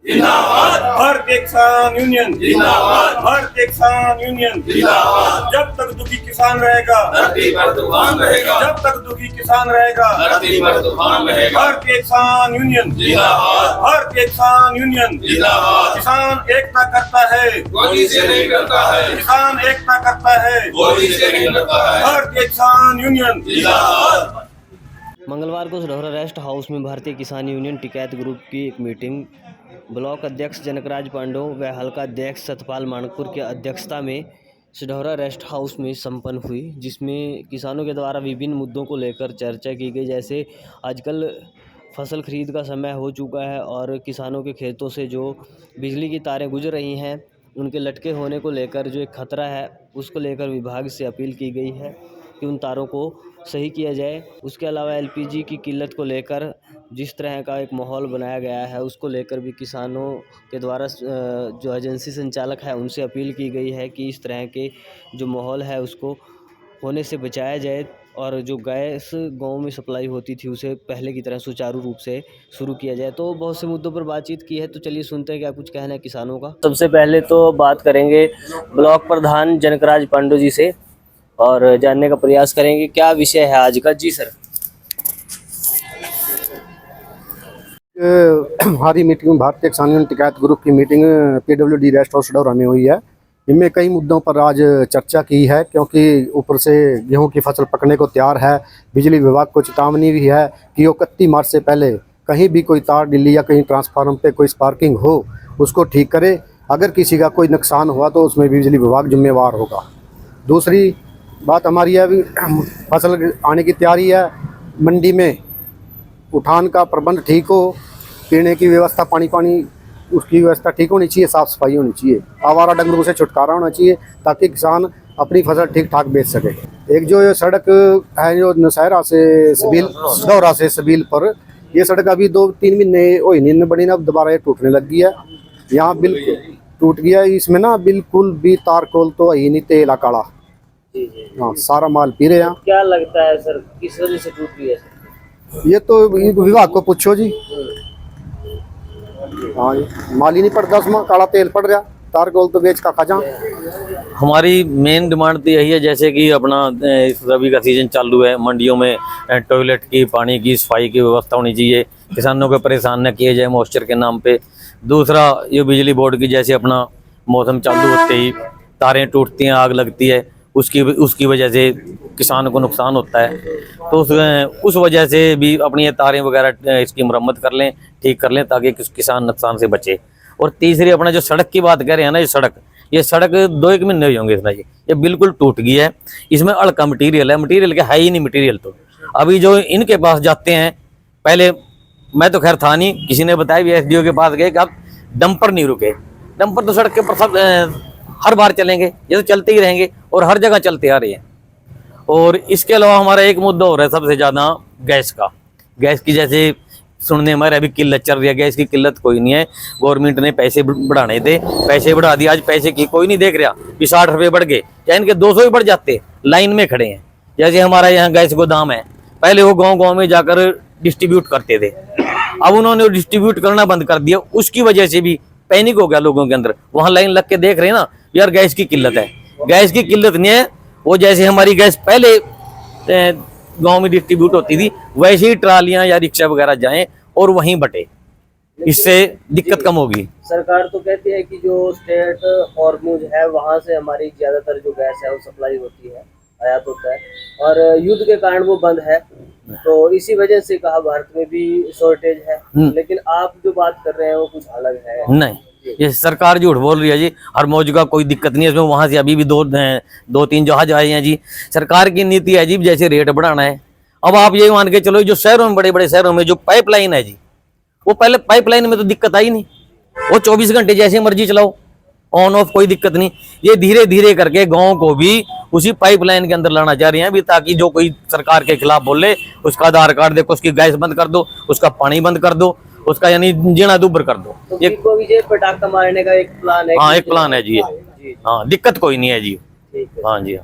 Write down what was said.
जिंदाबाद, भारतीय किसान यूनियन जिंदाबाद, भारतीय किसान यूनियन जिंदाबाद। जब तक दुखी किसान रहेगा, धरती पर तूफान रहेगा, जब तक दुखी किसान रहेगा, धरती पर तूफान रहेगा। भारतीय किसान यूनियन जिंदाबाद, भारतीय किसान यूनियन जिंदाबाद। किसान एकता करता है, गोली से नहीं करता है, किसान एकता करता है, गोली से नहीं करता है। भारतीय किसान यूनियन जिंदाबाद। मंगलवार को सढौरा रेस्ट हाउस में भारतीय किसान यूनियन टिकैत ग्रुप की एक मीटिंग ब्लॉक अध्यक्ष जनकराज पांडव व हल्का अध्यक्ष सतपाल मानकपुर की अध्यक्षता में सढौरा रेस्ट हाउस में संपन्न हुई, जिसमें किसानों के द्वारा विभिन्न मुद्दों को लेकर चर्चा की गई। जैसे आजकल फसल खरीद का समय हो चुका है और किसानों के खेतों से जो बिजली की तारें गुजर रही हैं उनके लटके होने को लेकर जो एक खतरा है उसको लेकर विभाग से अपील की गई है कि उन तारों को सही किया जाए। उसके अलावा एलपीजी की किल्लत को लेकर जिस तरह का एक माहौल बनाया गया है उसको लेकर भी किसानों के द्वारा जो एजेंसी संचालक है उनसे अपील की गई है कि इस तरह के जो माहौल है उसको होने से बचाया जाए और जो गैस गांव में सप्लाई होती थी उसे पहले की तरह सुचारू रूप से शुरू किया जाए। तो बहुत से मुद्दों पर बातचीत की है, तो चलिए सुनते हैं क्या कुछ कहना है किसानों का। सबसे पहले तो बात करेंगे ब्लॉक प्रधान जनकराज पांडव जी से और जानने का प्रयास करेंगे क्या विषय है आज का। जी सर। हमारी मीटिंग में भारतीय किसान यूनियन टिकैत ग्रुप की meeting PWD rest house Sadhaura में हुई है। इनमें कई मुद्दों पर आज चर्चा की है, क्योंकि ऊपर से गेहूं की फसल पकने को तैयार है। बिजली विभाग को चेतावनी भी है कि वो 31 मार्च से पहले कहीं भी कोई तार डिल्ली या कहीं ट्रांसफार्मर पे कोई स्पार्किंग हो उसको ठीक करे। अगर किसी का कोई नुकसान हुआ तो उसमें बिजली विभाग जिम्मेवार होगा। दूसरी बात हमारी है अभी फसल आने की तैयारी है, मंडी में उठान का प्रबंध ठीक हो, पीने की व्यवस्था पानी उसकी व्यवस्था ठीक होनी चाहिए, साफ़ सफाई होनी चाहिए, आवारा डंगरों से छुटकारा होना चाहिए ताकि किसान अपनी फसल ठीक ठाक बेच सके। एक जो ये सड़क है जो नौशहरा से सबील सढौरा से सबील पर, ये सड़क अभी 2-3 महीने हुई नहीं बनी ना, अब दोबारा ये टूटने लग गई है। यहाँ बिल्कुल टूट गया, इसमें ना बिल्कुल भी तार कोल तो ही नहीं, तेला काला। हाँ, सारा माल पी रहे हैं। क्या लगता है सर किस वजह से टूट गई है? ये तो विभाग को पूछो जी। हाँ जी, माल ही नहीं पड़ता उसमें, काला तेल पड़ रहा, तार कोल तो बेच का खजा। हमारी मेन डिमांड तो यही है, जैसे कि अपना रबी का सीजन चालू है, मंडियों में टॉयलेट की, पानी की, सफाई की व्यवस्था होनी चाहिए, किसानों को परेशान न किए जाए मॉइस्चर के नाम पे। दूसरा ये बिजली बोर्ड की, जैसे अपना मौसम चालू होते ही तारें टूटती हैं, आग लगती है, उसकी वजह से किसान को नुकसान होता है। तो उस वजह से भी अपनी ये तारें वगैरह इसकी मरम्मत कर लें, ठीक कर लें ताकि किसान नुकसान से बचे। और तीसरी अपना जो सड़क की बात कर रहे हैं ना, ये सड़क 2-1 महीने हुए होंगे इसमें, ये बिल्कुल टूट गई है। इसमें अड़का मटीरियल है, मटीरियल क्या है ही नहीं मटीरियल। तो अभी जो इनके पास जाते हैं, पहले मैं तो खैर था नहीं, किसी ने बताया भी SDO के पास गए कि आप डंपर नहीं रुके। डंपर तो सड़क के पर सब हर बार चलेंगे, ये तो चलते ही रहेंगे और हर जगह चलते आ रहे हैं। और इसके अलावा हमारा एक मुद्दा हो रहा है सबसे ज़्यादा गैस का। गैस की जैसे सुनने हमारे अभी किल्लत चल रही है, गैस की किल्लत कोई नहीं है। गवर्नमेंट ने पैसे बढ़ाने थे, पैसे बढ़ा दिए, आज पैसे की कोई नहीं देख रहा कि 60 रुपये बढ़ गए, या इनके 200 ही बढ़ जाते, लाइन में खड़े हैं। जैसे हमारा यहाँ गैस गोदाम है, पहले वो गाँव में जाकर डिस्ट्रीब्यूट करते थे, अब उन्होंने डिस्ट्रीब्यूट करना बंद कर दिया। उसकी वजह से भी पैनिक हो गया लोगों के अंदर। वहाँ लाइन लग के देख रहे हैं ना यार, गैस की किल्लत है। गैस की किल्लत नहीं है, वो जैसे हमारी गैस पहले गांव में डिस्ट्रीब्यूट होती थी वैसे ही ट्रालियां या रिक्शा वगैरह जाएं और वहीं बटे, इससे दिक्कत कम होगी। सरकार तो कहती है कि जो स्टेट हॉर्मुज है वहां से हमारी ज्यादातर जो गैस है वो सप्लाई होती है, आयात होता है, और युद्ध के कारण वो बंद है, तो इसी वजह से कहा भारत में भी शॉर्टेज है। लेकिन आप जो बात कर रहे हैं वो कुछ अलग है। नहीं, ये सरकार झूठ बोल रही है जी, हर मौज का कोई दिक्कत नहीं है इसमें। वहां से अभी भी 2-3 जहाज आए हैं जी। सरकार की नीति है जी जैसे रेट बढ़ाना है। अब आप ये मान के चलो, जो शहरों में, बड़े बड़े शहरों में जो पाइपलाइन है जी, वो पहले पाइपलाइन में तो दिक्कत आई नहीं, वो 24 घंटे जैसे मर्जी चलाओ, ऑन ऑफ कोई दिक्कत नहीं। ये धीरे धीरे करके गाँव को भी उसी पाइपलाइन के अंदर लाना चाह रहे हैं अभी, ताकि जो कोई सरकार के खिलाफ बोले उसका आधार कार्ड देखो, उसकी गैस बंद कर दो, उसका पानी बंद कर दो, उसका यानी जीना दुबर कर दो। तो ये पटाखा मारने का एक प्लान है। हाँ, एक प्लान है जी। हाँ, दिक्कत कोई नहीं है जी। हाँ जी।